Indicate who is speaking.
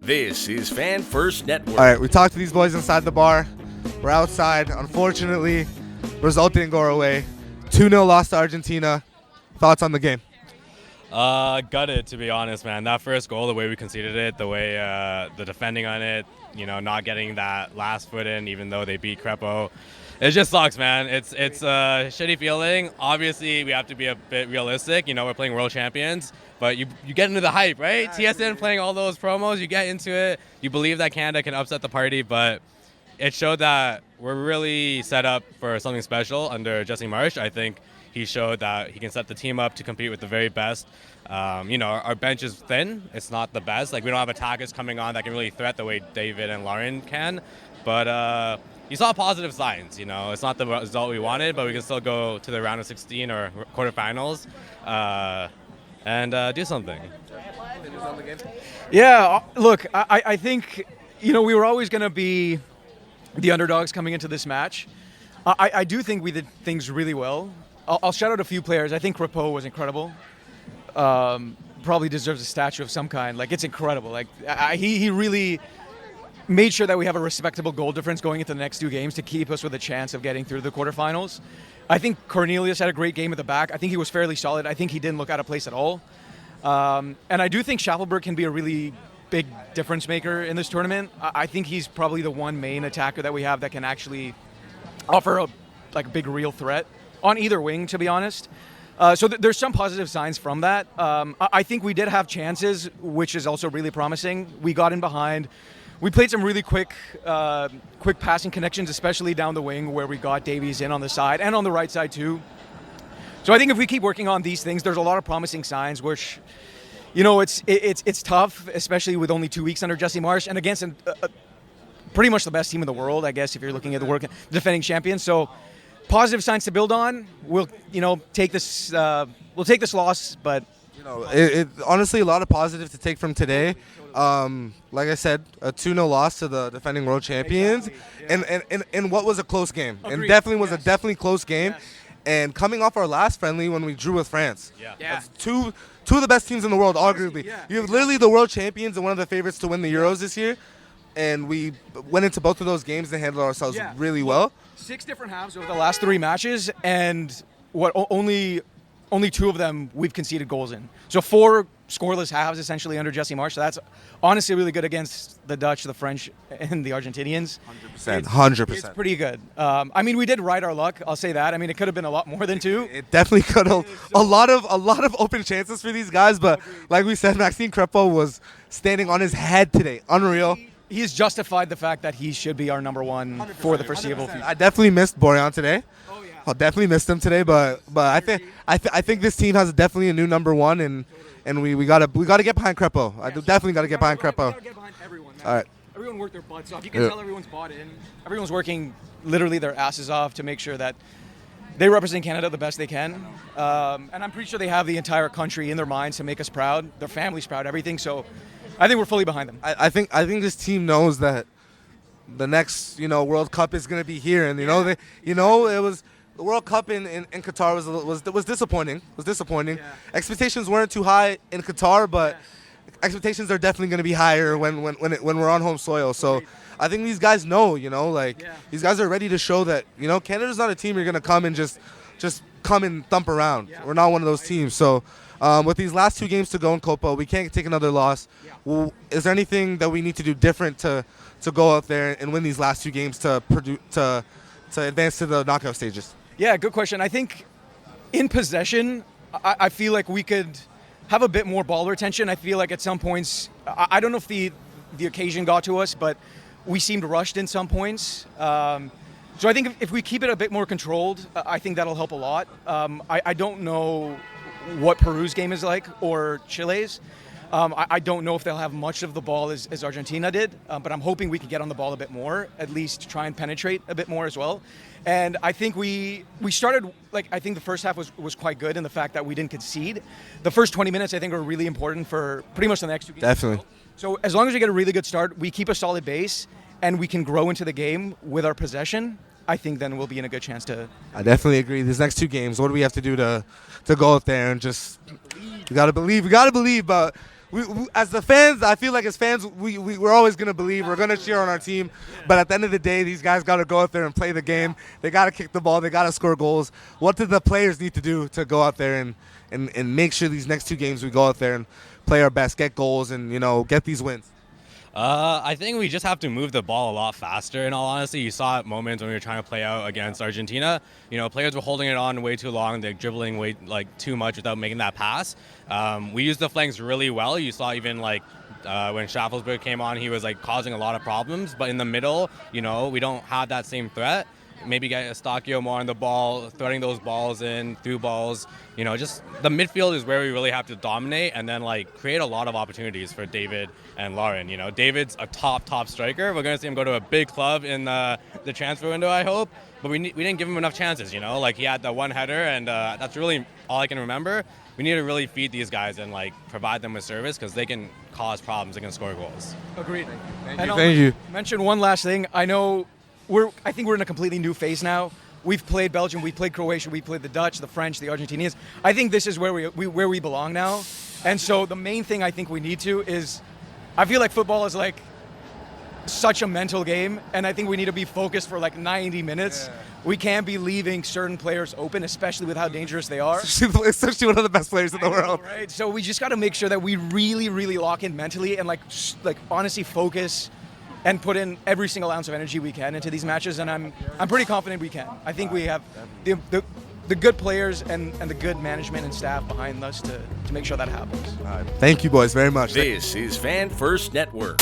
Speaker 1: This is Fan First Network.
Speaker 2: All right, we talked to these boys inside the bar. We're outside. Unfortunately, result didn't go our way. 2-0 loss to Argentina. Thoughts on the game?
Speaker 3: Gutted, to be honest, man. That first goal, the way we conceded it, the way the defending on it, not getting that last foot in, even though they beat Crepo. It just sucks, man. It's a shitty feeling. Obviously, we have to be a bit realistic. We're playing world champions, but you get into the hype, right? TSN playing all those promos, you get into it. You believe that Canada can upset the party, but it showed that we're really set up for something special under Jesse Marsch. I think he showed that he can set the team up to compete with the very best. Our bench is thin. It's not the best. We don't have attackers coming on that can really threat the way David and Lauren can. But you saw positive signs. It's not the result we wanted, but we can still go to the round of 16 or quarterfinals and do something.
Speaker 4: Yeah, look, I think, we were always going to be the underdogs coming into this match. I do think we did things really well. I'll shout out a few players. I think Crepo was incredible. Probably deserves a statue of some kind. It's incredible. He really made sure that we have a respectable goal difference going into the next two games to keep us with a chance of getting through the quarterfinals. I think Cornelius had a great game at the back. I think he was fairly solid. I think he didn't look out of place at all. And I do think Schaffelberg can be a really big difference maker in this tournament. I think he's probably the one main attacker that we have that can actually offer a big real threat on either wing, to be honest. So there's some positive signs from that. I think we did have chances, which is also really promising. We got in behind. We played some really quick passing connections, especially down the wing where we got Davies in on the side and on the right side too. So I think if we keep working on these things, there's a lot of promising signs, which, it's tough, especially with only 2 weeks under Jesse Marsch and against pretty much the best team in the world, I guess, if you're looking at the defending champions. So positive signs to build on. We'll take this loss, but
Speaker 2: honestly, a lot of positive to take from today. Like I said, a 2-0 loss to the defending world champions, and what was a close game.
Speaker 4: Agreed.
Speaker 2: And definitely was a definitely close game. Yes. And coming off our last friendly when we drew with France. That's two of the best teams in the world, arguably. You have literally the world champions and one of the favorites to win the Euros this year. And we went into both of those games and handled ourselves really well.
Speaker 4: 6 different halves over the last 3 matches, and only 2 of them we've conceded goals in. So 4 scoreless halves essentially under Jesse Marsch. So that's honestly really good against the Dutch, the French, and the Argentinians.
Speaker 2: 100%.
Speaker 4: It's pretty good. We did ride our luck. I'll say that. It could have been a lot more than 2.
Speaker 2: It definitely could have. A lot of open chances for these guys, but like we said, Maxime Crepo was standing on his head today. Unreal.
Speaker 4: He's justified the fact that he should be our number 1 for the foreseeable future.
Speaker 2: I definitely missed Boyan today. Oh yeah. I definitely missed him today, but I think this team has definitely a new number 1, and we gotta get behind Crepo. I definitely gotta get behind Crepo.
Speaker 4: Gotta get behind everyone, man.
Speaker 2: All right.
Speaker 4: Everyone worked their butts off. You can tell everyone's bought in. Everyone's working literally their asses off to make sure that they represent Canada the best they can. And I'm pretty sure they have the entire country in their minds to make us proud, their families proud, everything. So I think we're fully behind them.
Speaker 2: I think this team knows that the next World Cup is going to be here, and it was the World Cup in Qatar was disappointing. Yeah. Expectations weren't too high in Qatar, but expectations are definitely going to be higher when we're on home soil. So I think these guys know, these guys are ready to show that Canada's not a team you're going to come and just come and thump around. We're not one of those teams. So with these last 2 games to go in Copa, we can't take another loss. Well, is there anything that we need to do different to go out there and win these last 2 games to advance to the knockout stages?
Speaker 4: Yeah, good question. I think in possession, I feel like we could have a bit more ball retention. I feel like at some points, I don't know if the occasion got to us, but we seemed rushed in some points. So I think if we keep it a bit more controlled, I think that'll help a lot. I don't know what Peru's game is like or Chile's. I don't know if they'll have much of the ball as Argentina did, but I'm hoping we can get on the ball a bit more, at least try and penetrate a bit more as well. And I think we started, I think the first half was quite good in the fact that we didn't concede. The first 20 minutes, I think, are really important for pretty much the next 2 games.
Speaker 2: Definitely.
Speaker 4: So as long as we get a really good start, we keep a solid base, and we can grow into the game with our possession, I think then we'll be in a good chance to...
Speaker 2: I definitely agree. These next 2 games, what do we have to do to go out there and just... We got to believe, but we as the fans, I feel like as fans, we're always gonna believe. We're gonna cheer on our team. But at the end of the day, these guys got to go out there and play the game. They got to kick the ball. They got to score goals. What did the players need to do to go out there and make sure these next 2 games we go out there and play our best, get goals, and get these wins?
Speaker 3: I think we just have to move the ball a lot faster. In all honesty, you saw at moments when we were trying to play out against Argentina. Players were holding it on way too long. They're dribbling way too much without making that pass. We used the flanks really well. You saw even when Schaffelsberg came on, he was causing a lot of problems. But in the middle, we don't have that same threat. Maybe get Eustáquio more on the ball, threading those balls in, through balls. Just the midfield is where we really have to dominate and then create a lot of opportunities for David and Lauren. David's a top striker. We're going to see him go to a big club in the transfer window, I hope. But we didn't give him enough chances, he had that one header, and that's really all I can remember. We need to really feed these guys and provide them with service because they can cause problems, they can score goals.
Speaker 4: Agreed.
Speaker 2: Thank you.
Speaker 4: Mention one last thing. I think we're in a completely new phase now. We've played Belgium, we've played Croatia, we've played the Dutch, the French, the Argentinians. I think this is where we belong now. And so the main thing I think we need to is, I feel like football is such a mental game, and I think we need to be focused for 90 minutes. Yeah. We can't be leaving certain players open, especially with how dangerous they are.
Speaker 2: Especially one of the best players in the world.
Speaker 4: Right? So we just got to make sure that we really, really lock in mentally and honestly focus and put in every single ounce of energy we can into these matches, and I'm pretty confident we can. I think we have the good players and the good management and staff behind us to make sure that happens.
Speaker 2: All right. Thank you, boys, very much.
Speaker 1: This is Fan First Network.